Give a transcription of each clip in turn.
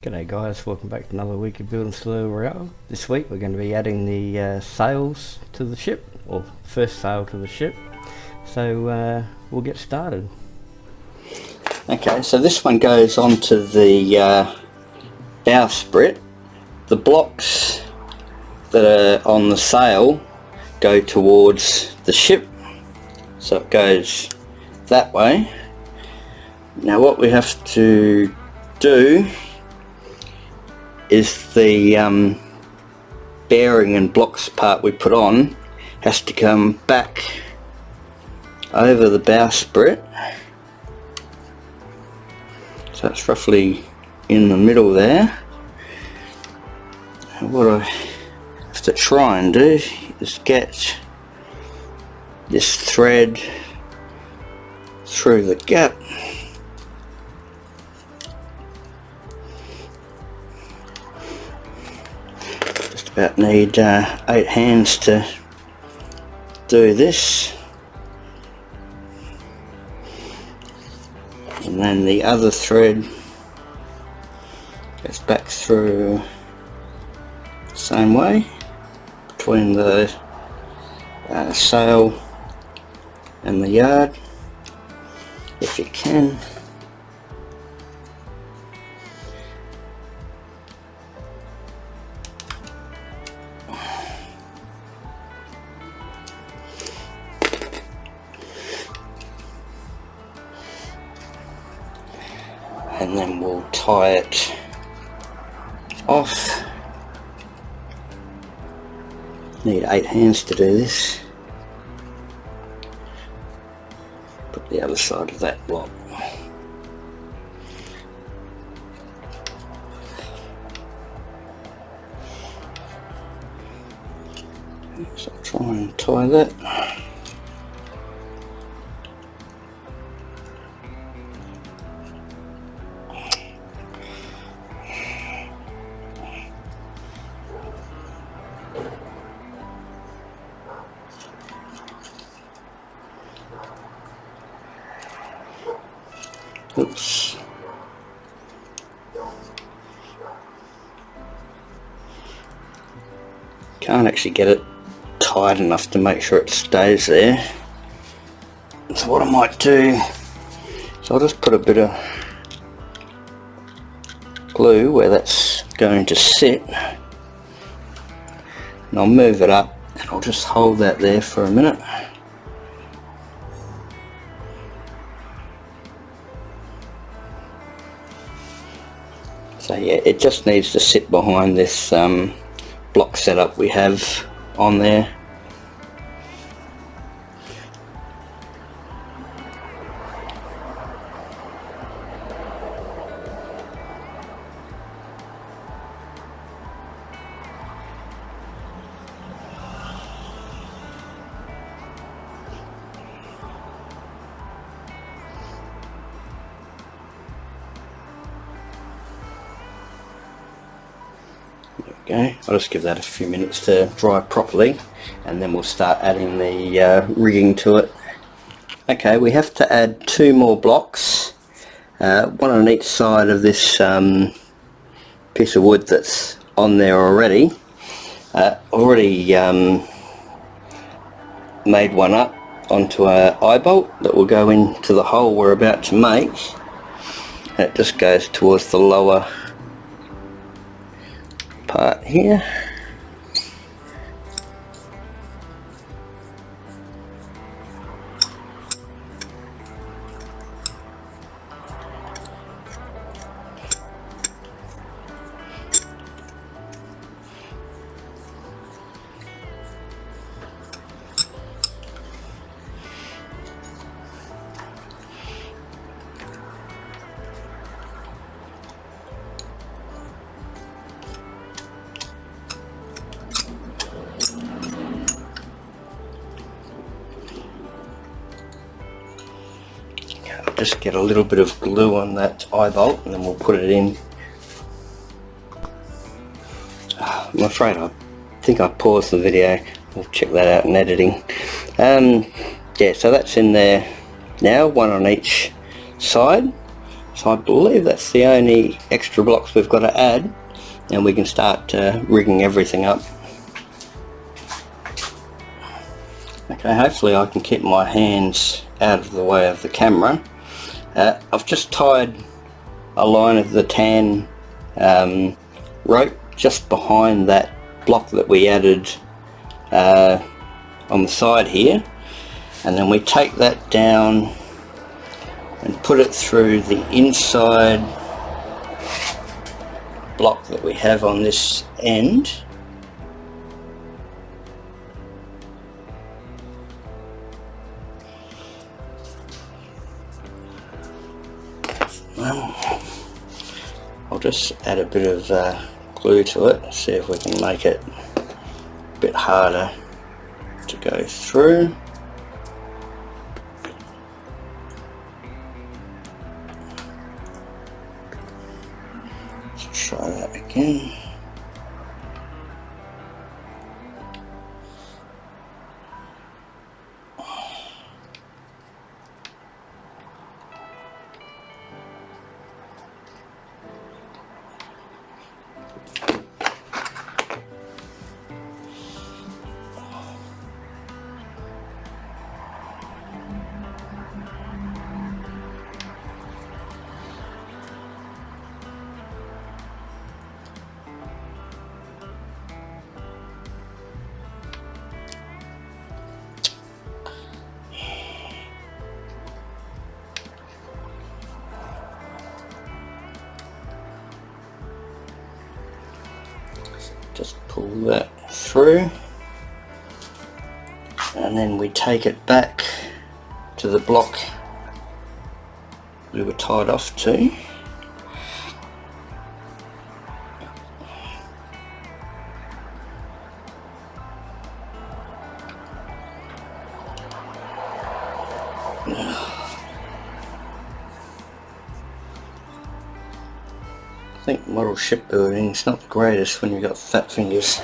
G'day guys, welcome back to another week of building Soleil. This week we're going to be adding the sails to the ship, or first sail to the ship, so we'll get started. Okay, so this one goes onto the bowsprit. The blocks that are on the sail go towards the ship, so it goes that way. Now what we have to do is the bearing and blocks part we put on has to come back over the bowsprit, so it's roughly in the middle there. And what I have to try and do is get this thread through the gap. About need 8 hands to do this, and then the other thread goes back through the same way between the sail and the yard, if you can. And then we'll tie it off. Need 8 hands to do this. Put the other side of that block. So I'll try and tie that. Oops. Can't actually get it tight enough to make sure it stays there. So what I might do, so I'll just put a bit of glue where that's going to sit, and I'll move it up and I'll just hold that there for a minute. So yeah, it just needs to sit behind this block setup we have on there. Okay, I'll just give that a few minutes to dry properly, and then we'll start adding the rigging to it. Okay, we have to add 2 more blocks, one on each side of this piece of wood that's on there already. Already made one up onto an eye bolt that will go into the hole we're about to make. And it just goes towards the lower part here. Just get a little bit of glue on that eye bolt and then we'll put it in. I'm afraid I think I paused the video. We'll check that out in editing. Yeah, so that's in there now, one on each side. So I believe that's the only extra blocks we've got to add, and we can start rigging everything up. Okay, hopefully I can keep my hands out of the way of the camera. I've just tied a line of the tan rope just behind that block that we added on the side here, and then we take that down and put it through the inside block that we have on this end. I'll just add a bit of glue to it, see if we can make it a bit harder to go through. Let's try that again. Just pull that through, and then we take it back to the block we were tied off to. I think model shipbuilding is not the greatest when you've got fat fingers.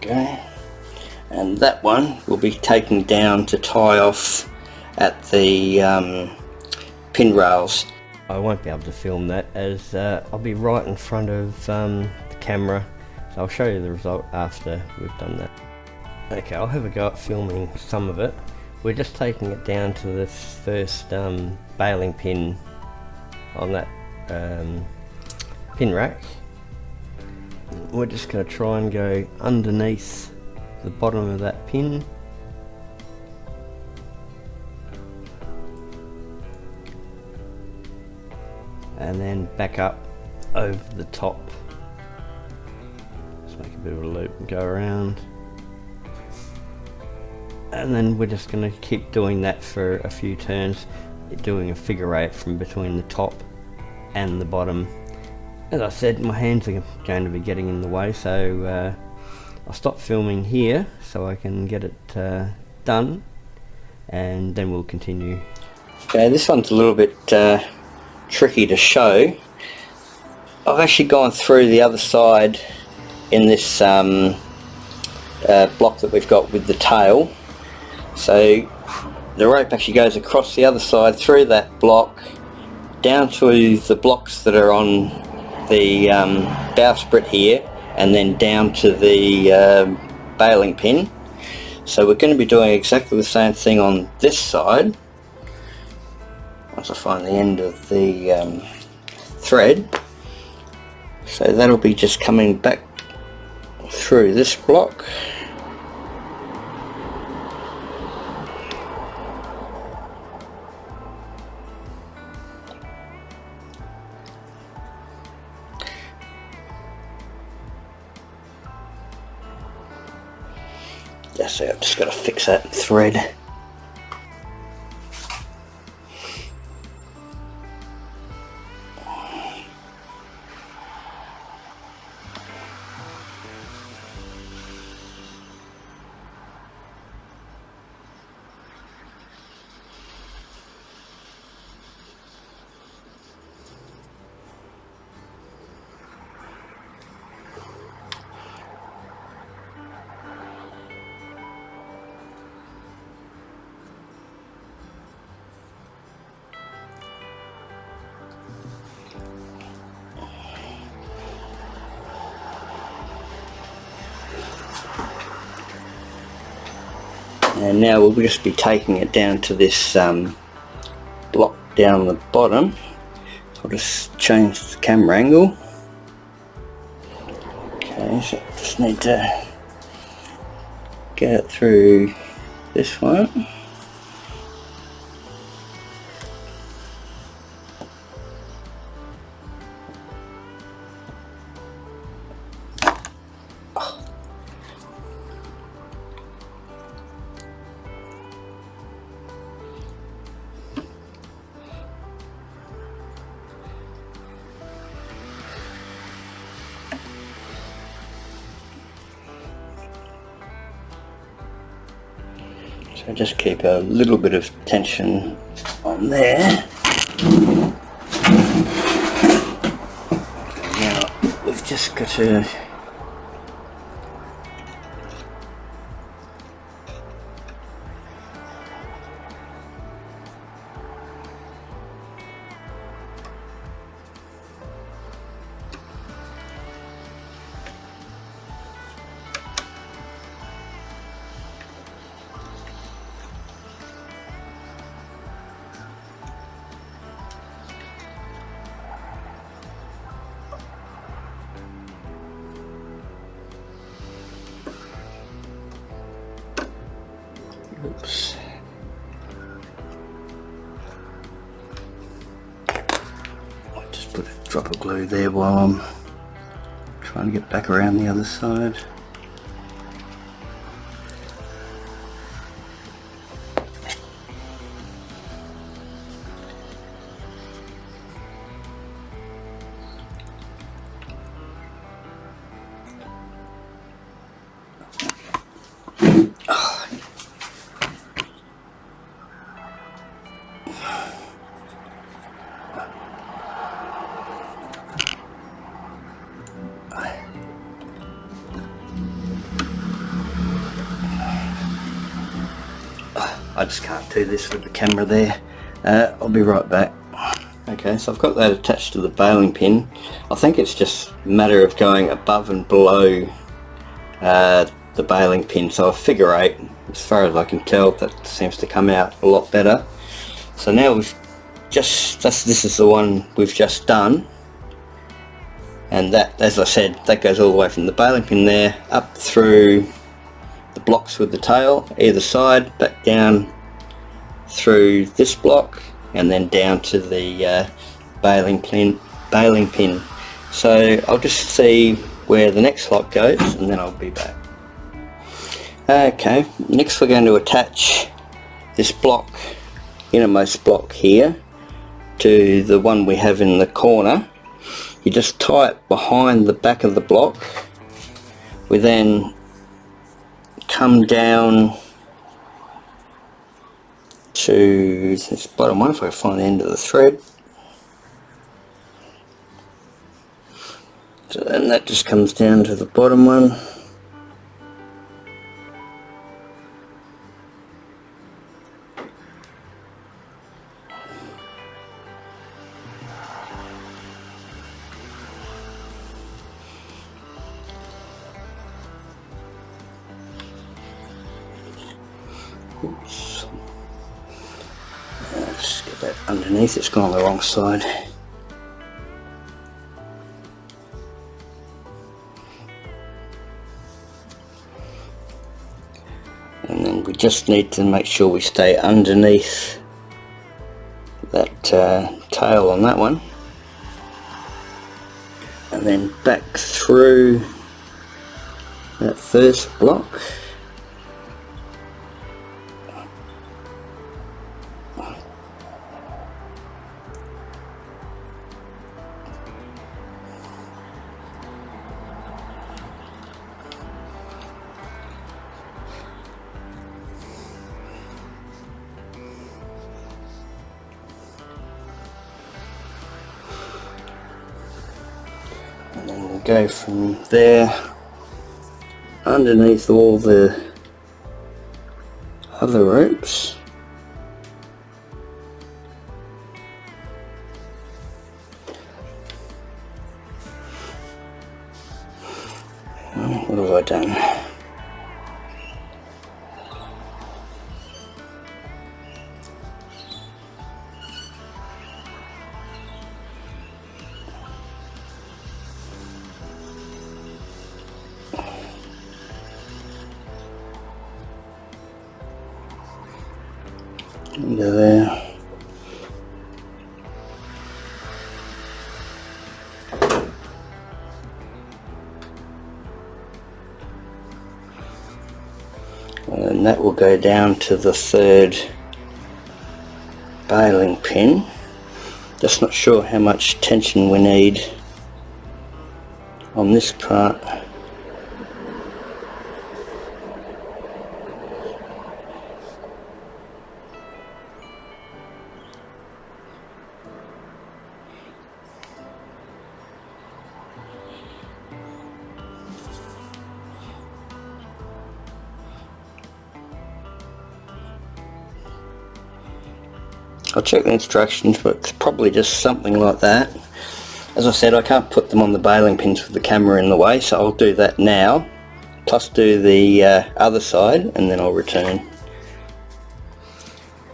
Okay, and that one will be taken down to tie off at the pin rails. I won't be able to film that as I'll be right in front of the camera, so I'll show you the result after we've done that. Okay, I'll have a go at filming some of it. We're just taking it down to the first baling pin on that pin rack. We're just going to try and go underneath the bottom of that pin. And then back up over the top. Just make a bit of a loop and go around. And then we're just going to keep doing that for a few turns, doing a figure eight from between the top and the bottom. As I said, my hands are going to be getting in the way, so I'll stop filming here so I can get it done, and then we'll continue. Okay, this one's a little bit tricky to show. I've actually gone through the other side in this block that we've got with the tail. So the rope actually goes across the other side through that block down to the blocks that are on the bowsprit here, and then down to the baling pin. So we're going to be doing exactly the same thing on this side. Once I find the end of the thread. So that'll be just coming back through this block. So I've just got to fix that thread. And now we'll just be taking it down to this block down the bottom. I'll just change the camera angle. Okay, so I just need to get it through this one. So just keep a little bit of tension on there. Now we've just got to oops. I'll just put a drop of glue there while I'm trying to get back around the other side. I just can't do this with the camera there. I'll be right back. Okay, so I've got that attached to the baling pin. I think it's just a matter of going above and below the baling pin. So a figure 8, as far as I can tell, that seems to come out a lot better. So now we've just, this is the one we've just done. And that, as I said, that goes all the way from the baling pin there, up through the blocks with the tail either side, back down through this block, and then down to the baling pin. So I'll just see where the next slot goes and then I'll be back. Okay, next we're going to attach this block, innermost block here, to the one we have in the corner. You just tie it behind the back of the block. We then come down to this bottom one if I find the end of the thread. So then that just comes down to the bottom one. Oops. Let's get that underneath, it's gone on the wrong side. And then we just need to make sure we stay underneath that tail on that one. And then back through that first block. And then we'll go from there underneath all the other ropes. What have I done? Under there. And that will go down to the third baling pin. Just not sure how much tension we need on this part. I'll check the instructions, but it's probably just something like that. As I said, I can't put them on the baling pins with the camera in the way, so I'll do that now, plus do the other side, and then I'll return.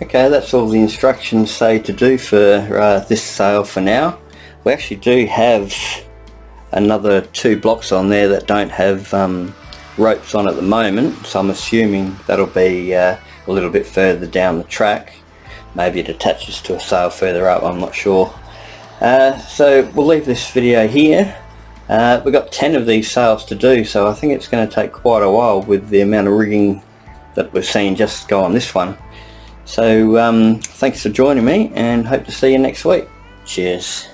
Okay, that's all the instructions say to do for this sail for now. We actually do have another 2 blocks on there that don't have ropes on at the moment, so I'm assuming that'll be a little bit further down the track. Maybe it attaches to a sail further up, I'm not sure. So we'll leave this video here. We've got 10 of these sails to do, so I think it's going to take quite a while with the amount of rigging that we've seen just go on this one. So thanks for joining me, and hope to see you next week. Cheers.